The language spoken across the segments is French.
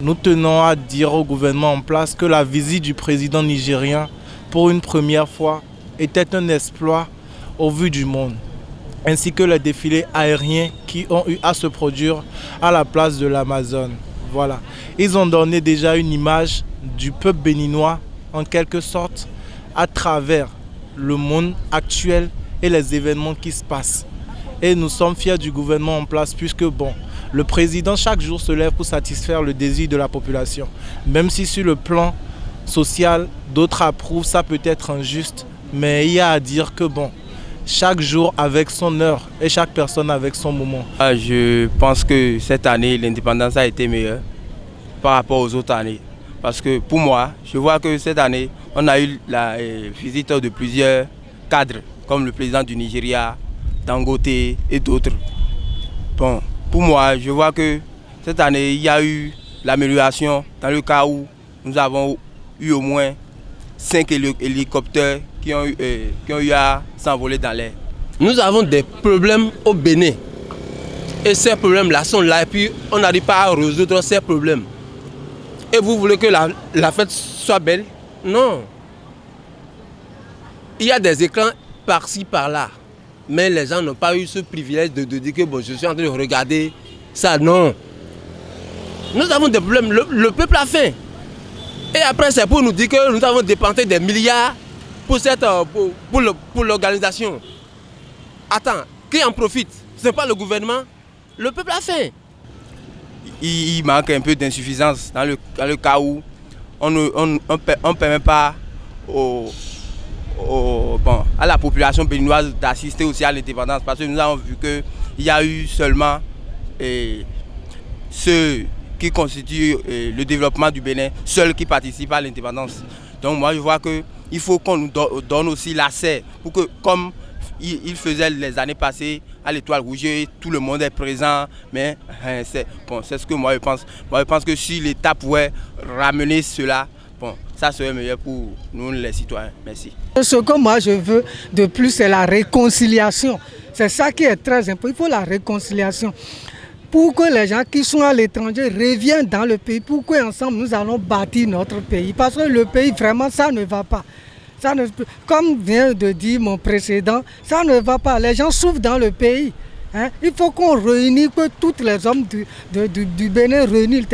nous tenons à dire au gouvernement en place que la visite du président nigérien, pour une première fois, était un exploit au vu du monde, ainsi que les défilés aériens qui ont eu à se produire à la place de l'Amazone. Voilà. Ils ont donné déjà une image du peuple béninois, en quelque sorte, à travers le monde actuel et les événements qui se passent. Et nous sommes fiers du gouvernement en place puisque, bon, le président chaque jour se lève pour satisfaire le désir de la population. Même si sur le plan social, d'autres approuvent, ça peut être injuste, mais il y a à dire que, bon, chaque jour avec son heure et chaque personne avec son moment. Je pense que cette année, l'indépendance a été meilleure par rapport aux autres années. Parce que pour moi, je vois que cette année, on a eu la visite de plusieurs cadres, comme le président du Nigeria, Dangote et d'autres. Bon, pour moi, je vois que cette année, il y a eu l'amélioration dans le cas où nous avons eu au moins 5 hélicoptères qui ont eu à s'envoler dans l'air. Nous avons des problèmes au Bénin. Et ces problèmes-là sont là et puis on n'arrive pas à résoudre ces problèmes. Et vous voulez que la fête soit belle? Non. Il y a des écrans par-ci, par-là. Mais les gens n'ont pas eu ce privilège de dire que bon, je suis en train de regarder ça. Non. Nous avons des problèmes. Le peuple a faim. Et après, c'est pour nous dire que nous avons dépensé des milliards pour l'organisation. Attends, qui en profite? Ce n'est pas le gouvernement. Le peuple a faim. Il manque un peu d'insuffisance dans le cas où on ne permet pas à la population béninoise d'assister aussi à l'indépendance. Parce que nous avons vu qu'il y a eu seulement ceux qui constituent le développement du Bénin, seuls qui participent à l'indépendance. Donc moi je vois qu'il faut qu'on nous donne aussi l'accès pour que, comme il faisait les années passées à l'Étoile Rouge, tout le monde est présent, mais c'est ce que moi je pense. Moi je pense que si l'État pouvait ramener cela, ça serait meilleur pour nous les citoyens. Merci. Ce que moi je veux de plus, c'est la réconciliation. C'est ça qui est très important. Il faut la réconciliation. Pour que les gens qui sont à l'étranger reviennent dans le pays, pour qu'ensemble nous allons bâtir notre pays. Parce que le pays, vraiment, ça ne va pas. Comme vient de dire mon précédent, ça ne va pas. Les gens souffrent dans le pays. Hein? Il faut qu'on réunisse, que tous les hommes du Bénin réunissent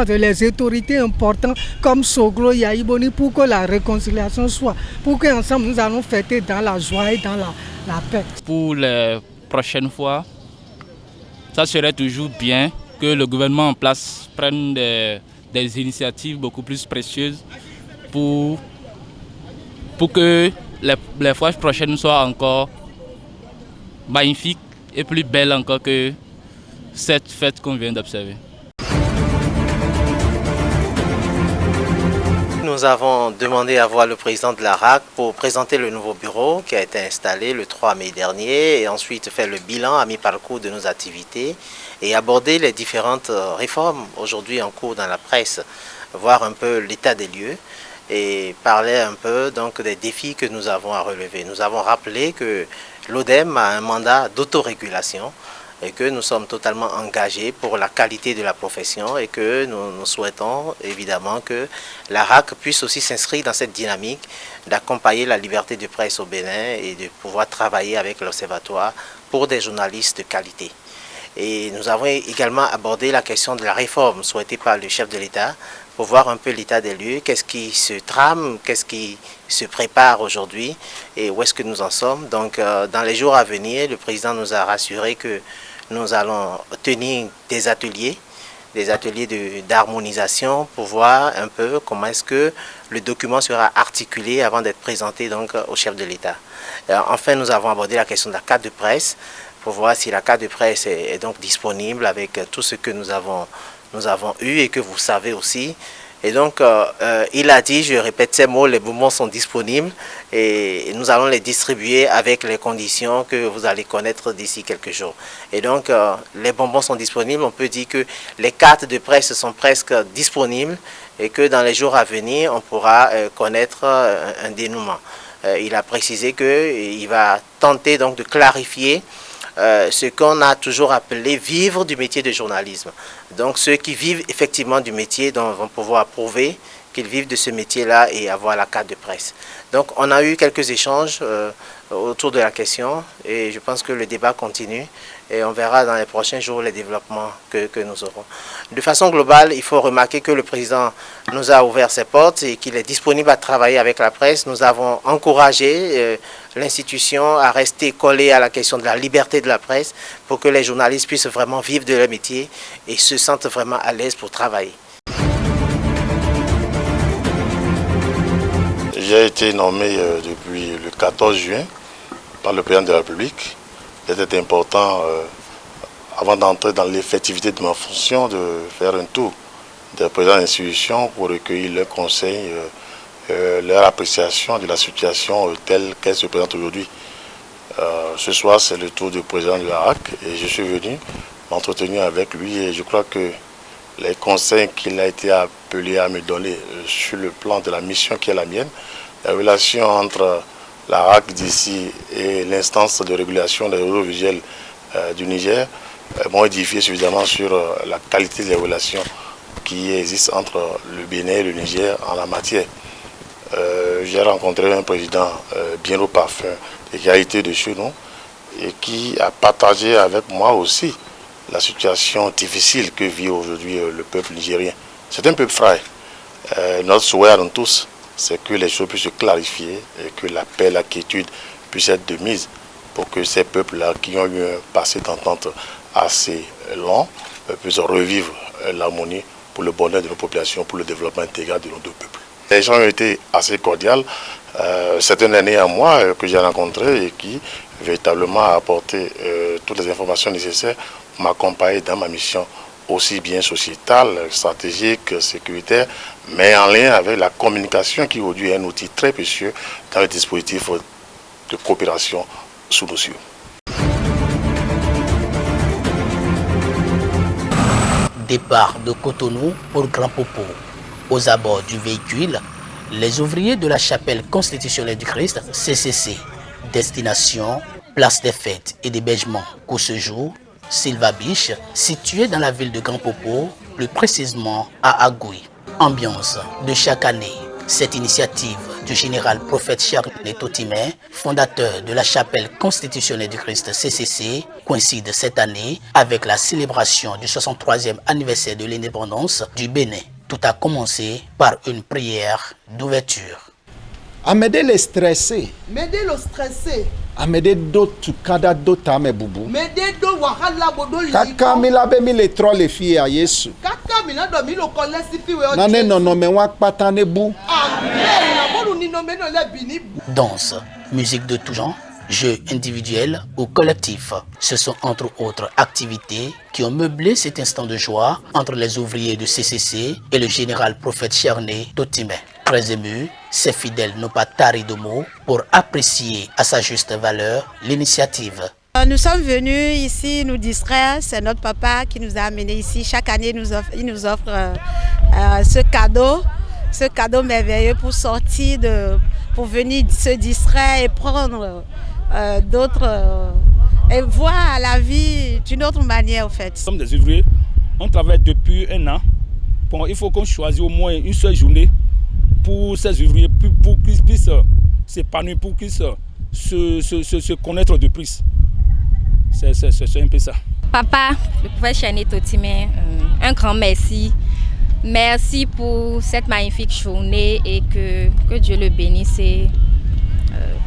les autorités importantes comme Soglo, Yaïboni, pour que la réconciliation soit. Pour qu'ensemble nous allons fêter dans la joie et dans la paix. Pour les prochaines fois, ça serait toujours bien que le gouvernement en place prenne des initiatives beaucoup plus précieuses pour que les fois prochaines soient encore magnifiques et plus belles encore que cette fête qu'on vient d'observer. Nous avons demandé à voir le président de la RAC pour présenter le nouveau bureau qui a été installé le 3 mai dernier et ensuite faire le bilan à mi-parcours de nos activités et aborder les différentes réformes aujourd'hui en cours dans la presse, voir un peu l'état des lieux et parler un peu donc des défis que nous avons à relever. Nous avons rappelé que l'ODEM a un mandat d'autorégulation et que nous sommes totalement engagés pour la qualité de la profession et que nous souhaitons évidemment que la RAC puisse aussi s'inscrire dans cette dynamique d'accompagner la liberté de presse au Bénin et de pouvoir travailler avec l'Observatoire pour des journalistes de qualité. Et nous avons également abordé la question de la réforme souhaitée par le chef de l'État pour voir un peu l'état des lieux, qu'est-ce qui se trame, qu'est-ce qui se prépare aujourd'hui et où est-ce que nous en sommes. Donc dans les jours à venir, le président nous a rassuré que nous allons tenir des ateliers d'harmonisation pour voir un peu comment est-ce que le document sera articulé avant d'être présenté donc au chef de l'État. Enfin, nous avons abordé la question de la carte de presse pour voir si la carte de presse est donc disponible avec tout ce que nous avons eu et que vous savez aussi. Et donc, il a dit, je répète ces mots, les bonbons sont disponibles et nous allons les distribuer avec les conditions que vous allez connaître d'ici quelques jours. Et donc, les bonbons sont disponibles. On peut dire que les cartes de presse sont presque disponibles et que dans les jours à venir, on pourra connaître un dénouement. Il a précisé qu'il va tenter donc de clarifier ce qu'on a toujours appelé vivre du métier de journalisme. Donc ceux qui vivent effectivement du métier vont pouvoir prouver qu'ils vivent de ce métier-là et avoir la carte de presse. Donc on a eu quelques échanges autour de la question et je pense que le débat continue et on verra dans les prochains jours les développements que nous aurons. De façon globale, il faut remarquer que le président nous a ouvert ses portes et qu'il est disponible à travailler avec la presse. Nous avons encouragé l'institution à rester collée à la question de la liberté de la presse pour que les journalistes puissent vraiment vivre de leur métier et se sentent vraiment à l'aise pour travailler. J'ai été nommé depuis le 14 juin par le président de la République. Il était important, avant d'entrer dans l'effectivité de ma fonction, de faire un tour des présidents d'institutions pour recueillir leurs conseils, leur appréciation de la situation telle qu'elle se présente aujourd'hui. Ce soir, c'est le tour du président de la RAC et je suis venu m'entretenir avec lui et je crois que les conseils qu'il a été appelé à me donner sur le plan de la mission qui est la mienne, la relation entre la RAC d'ici et l'instance de régulation des réseaux visuels du Niger m'ont édifié suffisamment sur la qualité des relations qui existent entre le Bénin et le Niger en la matière. J'ai rencontré un président bien au parfum et qui a été de chez nous et qui a partagé avec moi aussi la situation difficile que vit aujourd'hui le peuple nigérien. C'est un peuple frère. Notre souhait à nous tous, c'est que les choses puissent se clarifier et que la paix, la quiétude puissent être de mise pour que ces peuples-là qui ont eu un passé d'entente assez long puissent revivre l'harmonie pour le bonheur de nos populations, pour le développement intégral de nos deux peuples. Les gens ont été assez cordiaux. C'est un aîné à moi que j'ai rencontré et qui véritablement a apporté toutes les informations nécessaires pour m'accompagner dans ma mission aussi bien sociétale, stratégique, sécuritaire, mais en lien avec la communication qui aujourd'hui est un outil très précieux dans le dispositif de coopération sous nos cieux. Départ de Cotonou pour Grand Popo. Aux abords du véhicule, les ouvriers de la chapelle constitutionnelle du Christ, CCC, destination, place des fêtes et d'hébergement qu'au séjour, Silva Beach, situé dans la ville de Grand Popo, plus précisément à Agoui. Ambiance de chaque année. Cette initiative du général prophète Charles Totimé, fondateur de la chapelle constitutionnelle du Christ CCC, coïncide cette année avec la célébration du 63e anniversaire de l'indépendance du Bénin. Tout a commencé par une prière d'ouverture. À m'aider les stressés. M'aider le stressé. À m'aider d'autres kada d'autres me boubou. M'aider do wahala bodo li. Kaka mi labe mi les trois les filles à Yesu. Kaka mi na do mi lo kolesi fi we o. Nane non me wa patane bou. Amen. Na bodu ni no me no le bini. Danse, musique de tout genre, jeux individuels ou collectifs. Ce sont entre autres activités qui ont meublé cet instant de joie entre les ouvriers du CCC et le général prophète Charné Totimé. Très ému, ses fidèles n'ont pas tari de mots pour apprécier à sa juste valeur l'initiative. Nous sommes venus ici nous distraire, c'est notre papa qui nous a amenés ici. Chaque année, il nous offre ce cadeau merveilleux pour sortir, pour venir se distraire et prendre et voir la vie d'une autre manière en fait. Nous sommes des ouvriers, on travaille depuis un an. Bon, il faut qu'on choisisse au moins une seule journée pour ces ouvriers, pour qu'ils puissent s'épanouir, pour qu'ils se connaître de plus. C'est un peu ça. Papa, le prophète Charné Totimé, un grand merci. Merci pour cette magnifique journée et que Dieu le bénisse.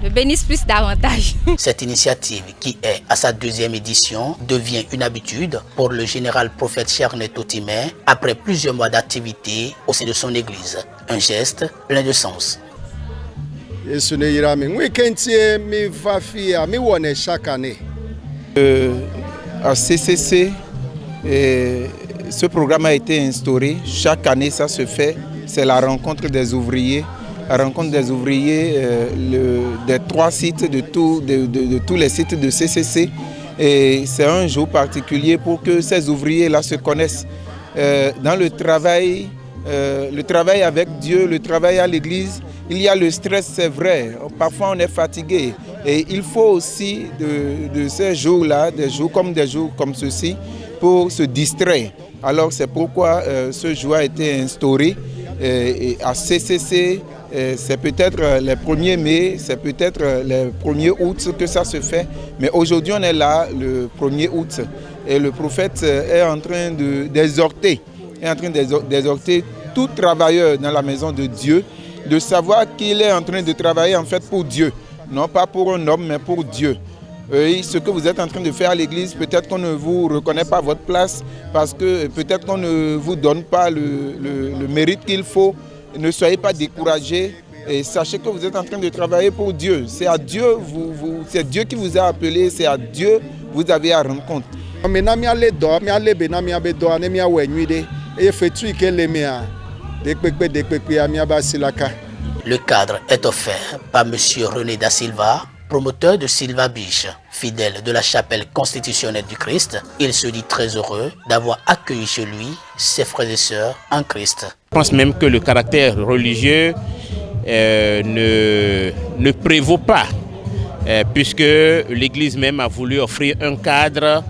Le bénisse plus davantage. Cette initiative, qui est à sa deuxième édition, devient une habitude pour le général prophète Charné Totimé après plusieurs mois d'activité au sein de son église. Un geste plein de sens. Chaque année. À CCC, ce programme a été instauré. Chaque année, ça se fait. C'est la rencontre des ouvriers. La rencontre des ouvriers des trois sites, de tous les sites de CCC. Et c'est un jour particulier pour que ces ouvriers-là se connaissent. Dans le travail avec Dieu, le travail à l'église, il y a le stress, c'est vrai. Parfois on est fatigué. Et il faut aussi de ces jours-là, des jours comme ceci, pour se distraire. Alors c'est pourquoi ce jour a été instauré à CCC. C'est peut-être le 1er mai, c'est peut-être le 1er août que ça se fait. Mais aujourd'hui on est là, le 1er août. Et le prophète est en train d'exhorter tout travailleur dans la maison de Dieu, de savoir qu'il est en train de travailler en fait pour Dieu. Non pas pour un homme, mais pour Dieu. Et ce que vous êtes en train de faire à l'église, peut-être qu'on ne vous reconnaît pas votre place, parce que peut-être qu'on ne vous donne pas le mérite qu'il faut. Ne soyez pas découragés et sachez que vous êtes en train de travailler pour Dieu. C'est à Dieu, c'est Dieu qui vous a appelé, c'est à Dieu que vous avez à rendre compte. Le cadre est offert par M. René Da Silva, promoteur de Silva Beach, fidèle de la chapelle constitutionnelle du Christ. Il se dit très heureux d'avoir accueilli chez lui ses frères et sœurs en Christ. Je pense même que le caractère religieux ne prévaut pas, puisque l'Église même a voulu offrir un cadre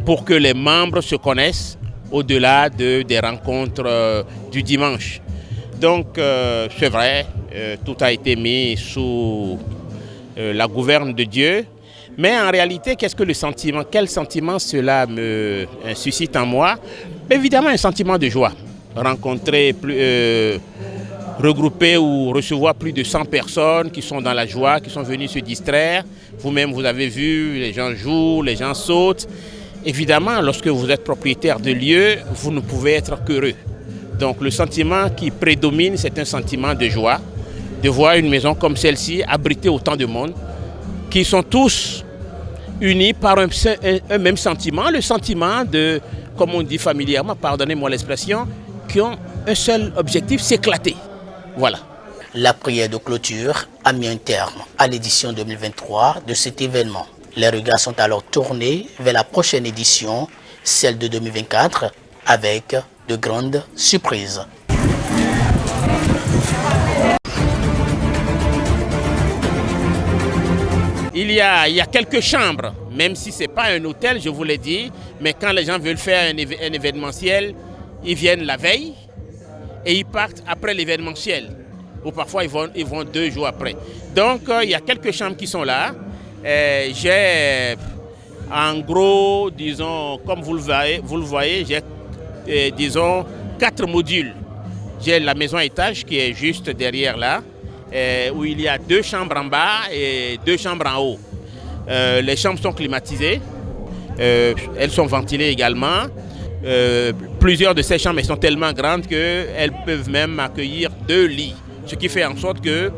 pour que les membres se connaissent au-delà des rencontres du dimanche. Donc c'est vrai, tout a été mis sous la gouverne de Dieu, mais en réalité, qu'est-ce que le sentiment? Quel sentiment cela me suscite en moi? Évidemment, un sentiment de joie. Rencontrer, regrouper ou recevoir plus de 100 personnes qui sont dans la joie, qui sont venues se distraire. Vous-même, vous avez vu, les gens jouent, les gens sautent. Évidemment, lorsque vous êtes propriétaire de lieux, vous ne pouvez être qu'heureux. Donc le sentiment qui prédomine, c'est un sentiment de joie, de voir une maison comme celle-ci abriter autant de monde, qui sont tous unis par un même sentiment, le sentiment de, comme on dit familièrement, pardonnez-moi l'expression, qui ont un seul objectif, s'éclater. Voilà. La prière de clôture a mis un terme à l'édition 2023 de cet événement. Les regards sont alors tournés vers la prochaine édition, celle de 2024, avec de grandes surprises. Il y a quelques chambres, même si ce n'est pas un hôtel, je vous l'ai dit, mais quand les gens veulent faire un événementiel, ils viennent la veille et ils partent après l'événementiel. Ou parfois ils vont 2 jours après. Donc il y a quelques chambres qui sont là. J'ai en gros, disons, comme vous le voyez, j'ai disons 4 modules. J'ai la maison à étage qui est juste derrière là, où il y a 2 chambres en bas et 2 chambres en haut. Les chambres sont climatisées, elles sont ventilées également. Plusieurs de ces chambres elles sont tellement grandes qu'elles peuvent même accueillir 2 lits. Ce qui fait en sorte que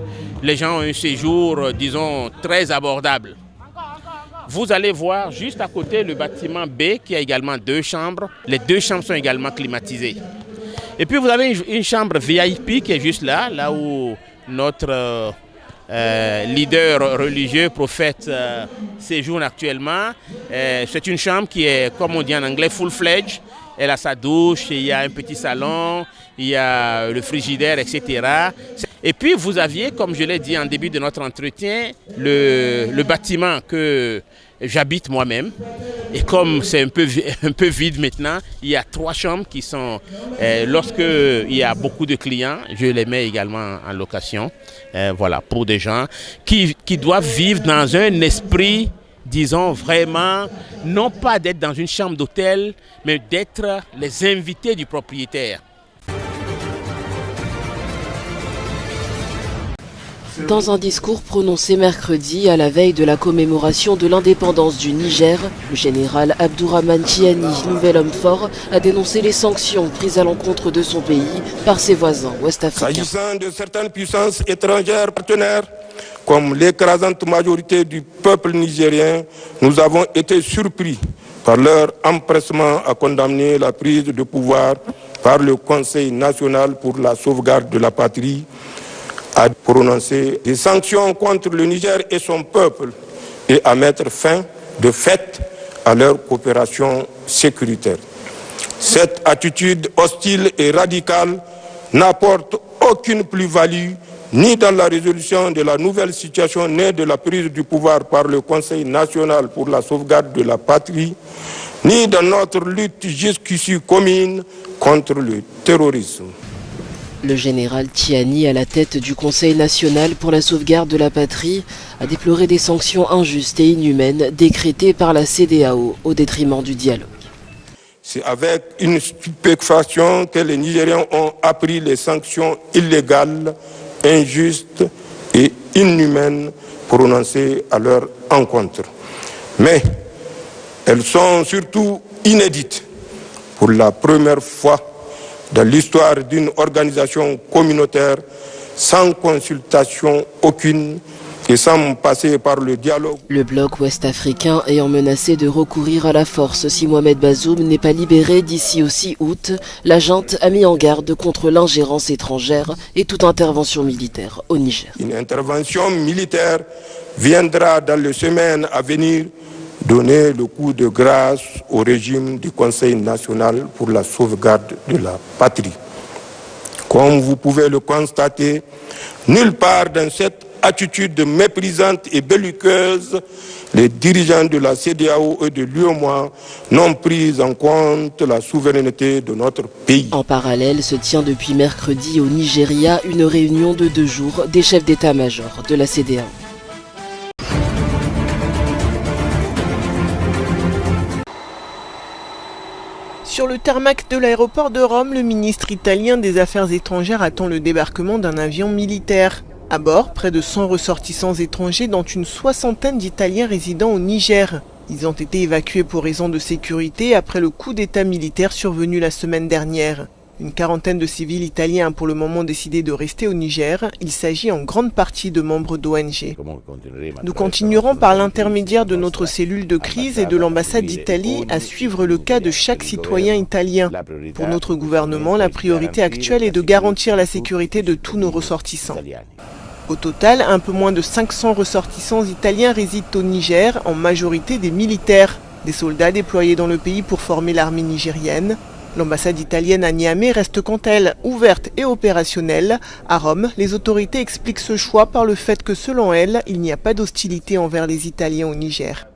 les gens ont un séjour, disons, très abordable. Vous allez voir juste à côté le bâtiment B qui a également 2 chambres. Les 2 chambres sont également climatisées. Et puis vous avez une chambre VIP qui est juste là où notre leader religieux, prophète, séjourne actuellement. C'est une chambre qui est, comme on dit en anglais, full-fledged. Elle a sa douche, il y a un petit salon, il y a le frigidaire, etc. Et puis vous aviez, comme je l'ai dit en début de notre entretien, le bâtiment que j'habite moi-même. Et comme c'est un peu vide maintenant, il y a 3 chambres qui sont, lorsqu'il y a beaucoup de clients, je les mets également en location, voilà, pour des gens qui doivent vivre dans un esprit, disons vraiment, non pas d'être dans une chambre d'hôtel, mais d'être les invités du propriétaire. Dans un discours prononcé mercredi à la veille de la commémoration de l'indépendance du Niger, le général Abdourahmane Tiani, nouvel homme fort, a dénoncé les sanctions prises à l'encontre de son pays par ses voisins ouest-africains. S'agissant de certaines puissances étrangères partenaires, comme l'écrasante majorité du peuple nigérien, nous avons été surpris par leur empressement à condamner la prise de pouvoir par le Conseil national pour la sauvegarde de la patrie, à prononcer des sanctions contre le Niger et son peuple et à mettre fin de fait à leur coopération sécuritaire. Cette attitude hostile et radicale n'apporte aucune plus-value ni dans la résolution de la nouvelle situation née de la prise du pouvoir par le Conseil national pour la sauvegarde de la patrie, ni dans notre lutte jusqu'ici commune contre le terrorisme. Le général Tiani, à la tête du Conseil national pour la sauvegarde de la patrie, a déploré des sanctions injustes et inhumaines décrétées par la CEDEAO au détriment du dialogue. C'est avec une stupéfaction que les Nigériens ont appris les sanctions illégales, injustes et inhumaines prononcées à leur encontre. Mais elles sont surtout inédites. Pour la première fois dans l'histoire d'une organisation communautaire, sans consultation aucune et sans passer par le dialogue. Le bloc ouest-africain ayant menacé de recourir à la force si Mohamed Bazoum n'est pas libéré d'ici au 6 août, la junte a mis en garde contre l'ingérence étrangère et toute intervention militaire au Niger. Une intervention militaire viendra dans les semaines à venir donner le coup de grâce au régime du Conseil national pour la sauvegarde de la patrie. Comme vous pouvez le constater, nulle part dans cette attitude méprisante et belliqueuse, les dirigeants de la CEDEAO et de l'UEMOA n'ont pris en compte la souveraineté de notre pays. En parallèle, se tient depuis mercredi au Nigeria une réunion de 2 jours des chefs d'état-major de la CEDEAO. Sur le tarmac de l'aéroport de Rome, le ministre italien des Affaires étrangères attend le débarquement d'un avion militaire. À bord, près de 100 ressortissants étrangers, dont une 60aine d'Italiens résidant au Niger. Ils ont été évacués pour raison de sécurité après le coup d'état militaire survenu la semaine dernière. Une 40aine de civils italiens a pour le moment décidé de rester au Niger. Il s'agit en grande partie de membres d'ONG. Nous continuerons par l'intermédiaire de notre cellule de crise et de l'ambassade d'Italie à suivre le cas de chaque citoyen italien. Pour notre gouvernement, la priorité actuelle est de garantir la sécurité de tous nos ressortissants. Au total, un peu moins de 500 ressortissants italiens résident au Niger, en majorité des militaires, des soldats déployés dans le pays pour former l'armée nigérienne. L'ambassade italienne à Niamey reste quant à elle ouverte et opérationnelle. À Rome, les autorités expliquent ce choix par le fait que selon elles, il n'y a pas d'hostilité envers les Italiens au Niger.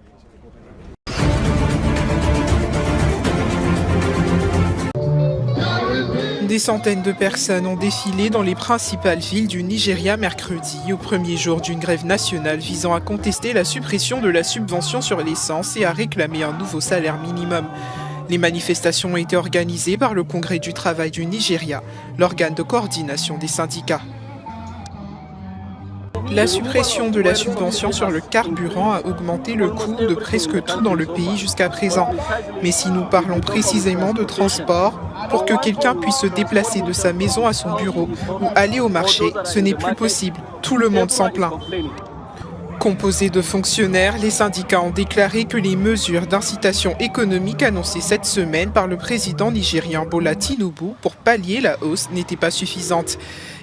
Des centaines de personnes ont défilé dans les principales villes du Nigeria mercredi, au premier jour d'une grève nationale visant à contester la suppression de la subvention sur l'essence et à réclamer un nouveau salaire minimum. Les manifestations ont été organisées par le Congrès du travail du Nigeria, l'organe de coordination des syndicats. La suppression de la subvention sur le carburant a augmenté le coût de presque tout dans le pays jusqu'à présent. Mais si nous parlons précisément de transport, pour que quelqu'un puisse se déplacer de sa maison à son bureau ou aller au marché, ce n'est plus possible. Tout le monde s'en plaint. Composés de fonctionnaires, les syndicats ont déclaré que les mesures d'incitation économique annoncées cette semaine par le président nigérian Bola Tinubu pour pallier la hausse n'étaient pas suffisantes.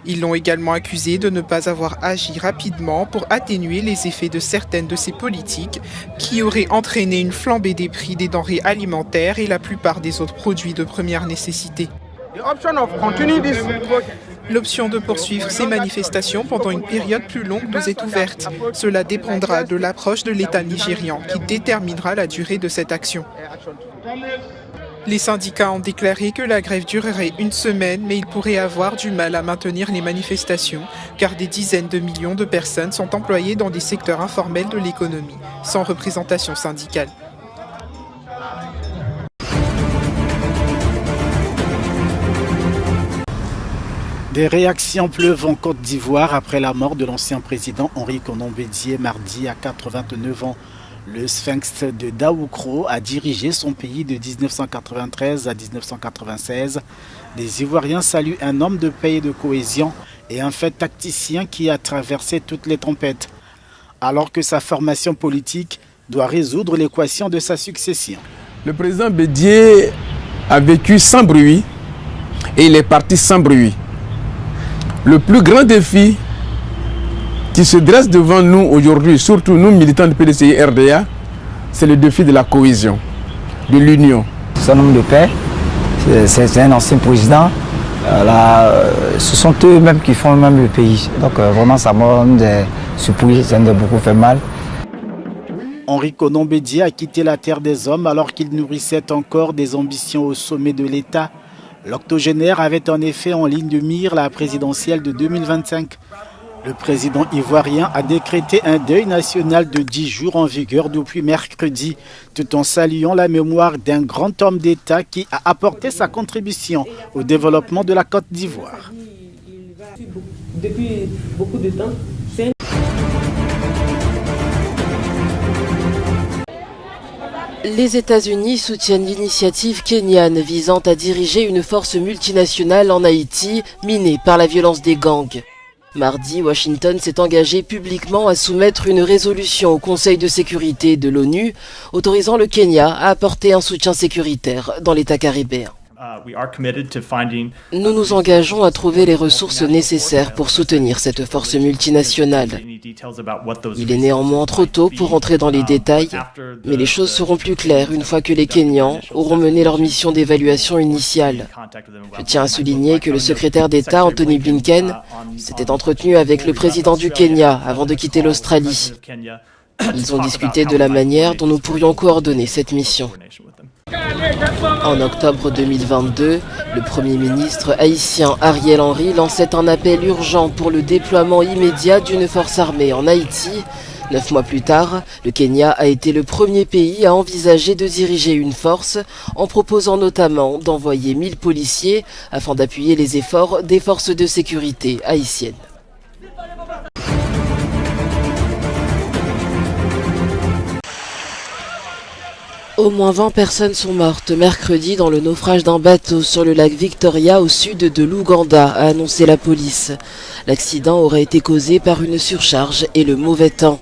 Ils l'ont également accusé de ne pas avoir agi rapidement pour atténuer les effets de certaines de ces politiques qui auraient entraîné une flambée des prix des denrées alimentaires et la plupart des autres produits de première nécessité. L'option de poursuivre ces manifestations pendant une période plus longue nous est ouverte. Cela dépendra de l'approche de l'État nigérian qui déterminera la durée de cette action. Les syndicats ont déclaré que la grève durerait une semaine, mais ils pourraient avoir du mal à maintenir les manifestations, car des dizaines de millions de personnes sont employées dans des secteurs informels de l'économie, sans représentation syndicale. Des réactions pleuvent en Côte d'Ivoire après la mort de l'ancien président Henri Konan Bédié mardi à 89 ans. Le Sphinx de Daoukro a dirigé son pays de 1993 à 1996. Les Ivoiriens saluent un homme de paix et de cohésion et un fait tacticien qui a traversé toutes les tempêtes, alors que sa formation politique doit résoudre l'équation de sa succession. Le président Bédié a vécu sans bruit et il est parti sans bruit. Le plus grand défi qui se dresse devant nous aujourd'hui, surtout nous militants du PDCI RDA, c'est le défi de la cohésion, de l'union. C'est un homme de paix, c'est un ancien président Ce sont eux-mêmes qui font même le pays. Donc vraiment, ça m'a des surprises, ça m'a beaucoup fait mal. Henri Konan Bédié a quitté la terre des hommes alors qu'il nourrissait encore des ambitions au sommet de l'État. L'octogénaire avait en effet en ligne de mire la présidentielle de 2025. Le président ivoirien a décrété un deuil national de 10 jours en vigueur depuis mercredi, tout en saluant la mémoire d'un grand homme d'État qui a apporté sa contribution au développement de la Côte d'Ivoire. Depuis beaucoup de temps, Les États-Unis soutiennent l'initiative kenyane visant à diriger une force multinationale en Haïti minée par la violence des gangs. Mardi, Washington s'est engagé publiquement à soumettre une résolution au Conseil de sécurité de l'ONU autorisant le Kenya à apporter un soutien sécuritaire dans l'État caribéen. Nous nous engageons à trouver les ressources nécessaires pour soutenir cette force multinationale. Il est néanmoins trop tôt pour entrer dans les détails, mais les choses seront plus claires une fois que les Kenyans auront mené leur mission d'évaluation initiale. Je tiens à souligner que le secrétaire d'État Anthony Blinken s'était entretenu avec le président du Kenya avant de quitter l'Australie. Ils ont discuté de la manière dont nous pourrions coordonner cette mission. En octobre 2022, le Premier ministre haïtien Ariel Henry lançait un appel urgent pour le déploiement immédiat d'une force armée en Haïti. 9 mois plus tard, le Kenya a été le premier pays à envisager de diriger une force, en proposant notamment d'envoyer 1000 policiers afin d'appuyer les efforts des forces de sécurité haïtiennes. Au moins 20 personnes sont mortes mercredi dans le naufrage d'un bateau sur le lac Victoria au sud de l'Ouganda, a annoncé la police. L'accident aurait été causé par une surcharge et le mauvais temps.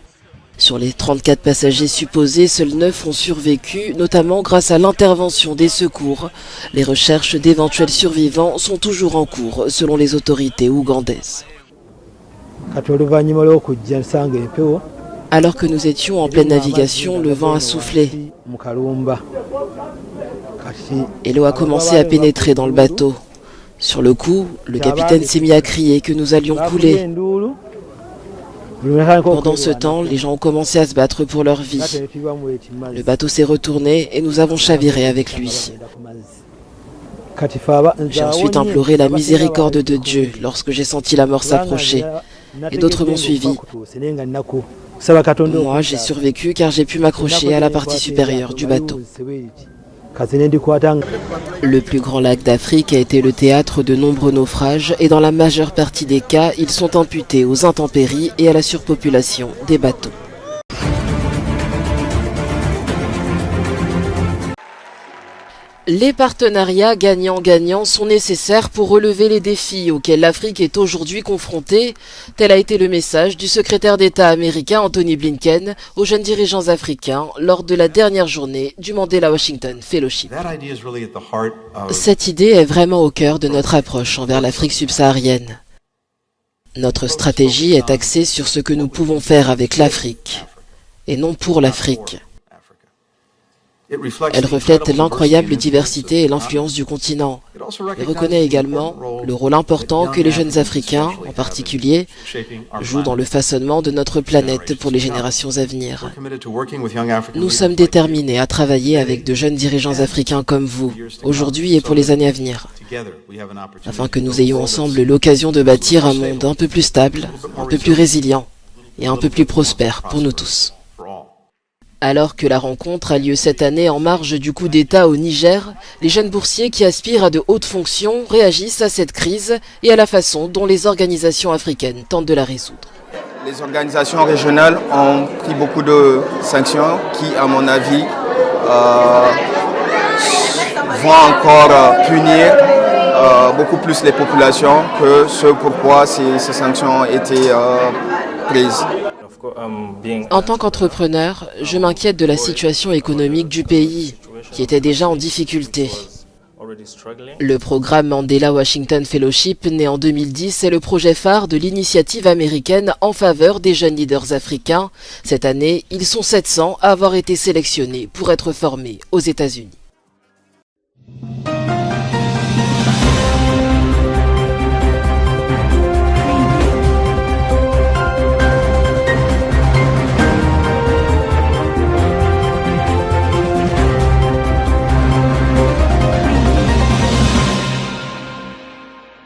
Sur les 34 passagers supposés, seuls 9 ont survécu, notamment grâce à l'intervention des secours. Les recherches d'éventuels survivants sont toujours en cours, selon les autorités ougandaises. Alors que nous étions en pleine navigation, le vent a soufflé et l'eau a commencé à pénétrer dans le bateau. Sur le coup, le capitaine s'est mis à crier que nous allions couler. Pendant ce temps, les gens ont commencé à se battre pour leur vie. Le bateau s'est retourné et nous avons chaviré avec lui. J'ai ensuite imploré la miséricorde de Dieu lorsque j'ai senti la mort s'approcher, et d'autres m'ont suivi. Moi, j'ai survécu car j'ai pu m'accrocher à la partie supérieure du bateau. Le plus grand lac d'Afrique a été le théâtre de nombreux naufrages et dans la majeure partie des cas, ils sont imputés aux intempéries et à la surpopulation des bateaux. Les partenariats gagnant-gagnant sont nécessaires pour relever les défis auxquels l'Afrique est aujourd'hui confrontée. Tel a été le message du secrétaire d'État américain Anthony Blinken aux jeunes dirigeants africains lors de la dernière journée du Mandela Washington Fellowship. Cette idée est vraiment au cœur de notre approche envers l'Afrique subsaharienne. Notre stratégie est axée sur ce que nous pouvons faire avec l'Afrique et non pour l'Afrique. Elle reflète l'incroyable diversité et l'influence du continent et reconnaît également le rôle important que les jeunes Africains, en particulier, jouent dans le façonnement de notre planète pour les générations à venir. Nous sommes déterminés à travailler avec de jeunes dirigeants africains comme vous, aujourd'hui et pour les années à venir, afin que nous ayons ensemble l'occasion de bâtir un monde un peu plus stable, un peu plus résilient et un peu plus prospère pour nous tous. Alors que la rencontre a lieu cette année en marge du coup d'État au Niger, les jeunes boursiers qui aspirent à de hautes fonctions réagissent à cette crise et à la façon dont les organisations africaines tentent de la résoudre. Les organisations régionales ont pris beaucoup de sanctions qui, à mon avis, vont encore punir beaucoup plus les populations que ce pourquoi ces sanctions ont été prises. En tant qu'entrepreneur, je m'inquiète de la situation économique du pays, qui était déjà en difficulté. Le programme Mandela Washington Fellowship, né en 2010, est le projet phare de l'initiative américaine en faveur des jeunes leaders africains. Cette année, ils sont 700 à avoir été sélectionnés pour être formés aux États-Unis.